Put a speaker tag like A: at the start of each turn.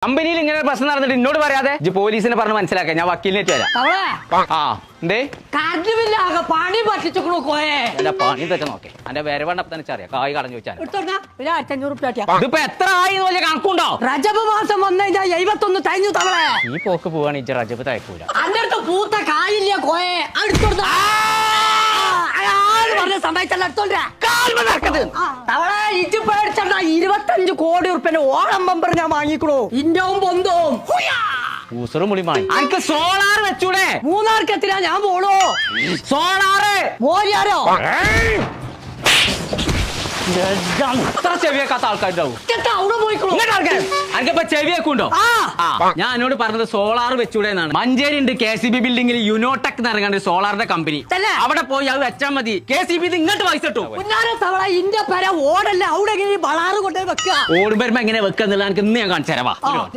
A: കമ്പനിയിൽ ഇങ്ങനെ പ്രശ്നം നടന്നിട്ട് എന്നോട് പറയാതെ പോലീസിനെ പറഞ്ഞ് മനസ്സിലാക്കാം. ഞാൻ വക്കീലിനേറ്റ് വരാം. ആ എന്തേ
B: പണി പറ്റിച്ചു കോയെ
A: എന്റെ പണി തെറ്റ നോക്കേ എന്റെ വരവണ്ണപ്പ തന്നെ അറിയാം. കായ് കടഞ്ഞു വെച്ചാൽ ഇതിപ്പോ എത്ര ആയി വലിയ കണക്കുണ്ടോ?
B: റജബ് മാസം വന്നു കഴിഞ്ഞാൽ 71 തയ്ഞ്ഞു തവളെ.
A: ഈ പോക്ക് പോവാണ് ഇജ്ജ് റജബ് തയക്കൂല.
B: അന്റെ അടുത്ത് പൂത്ത കായില്ല കോയെ പറഞ്ഞ സമയത്തല്ല തവളെ ഇജ്ജ് പേടിച്ചണ്ട 25 കോടി ഉറുപ്പിന്റെ ഓണം ബമ്പർ ഞാൻ വാങ്ങിക്കണു. ഇന്നവും പൊന്തവും
A: അനക്ക് സോളാർ വെച്ചൂടെ?
B: മൂന്നാർക്ക് എത്തിനാ ഞാൻ പോണു.
A: സോളാറ്
B: മോരിയാരോ
A: അത്ര ചെവിയേക്കാത്ത ആൾക്കാരുണ്ടാവും.
B: അവിടെ പോയിക്കണു.
A: അനക്കിപ്പോ ചെവിയൊക്കെ ഉണ്ടോ? ഞാൻ എന്നോട് പറഞ്ഞത് സോളാർ വെച്ചൂടെ എന്നാണ്. മഞ്ചേരി ഉണ്ട് KCB ബിൽഡിംഗിൽ യുനോടെക് എന്ന് ഇറങ്ങാണ്ട് സോളാറിന്റെ കമ്പനി. അവിടെ പോയി അത് വെച്ചാൽ മതി. KCB ഇങ്ങോട്ട് പൈസ ഇട്ടു.
B: തവള ഇന്റെ പേര ഓടല്ല അവിടെ വളാറ് കൊണ്ടേ വെക്കുക.
A: ഓടുമ്പോ എങ്ങനെ വെക്കുക എന്നുള്ളത് എനിക്ക് ഇന്ന് ഞാൻ കാണിച്ചു തരാം.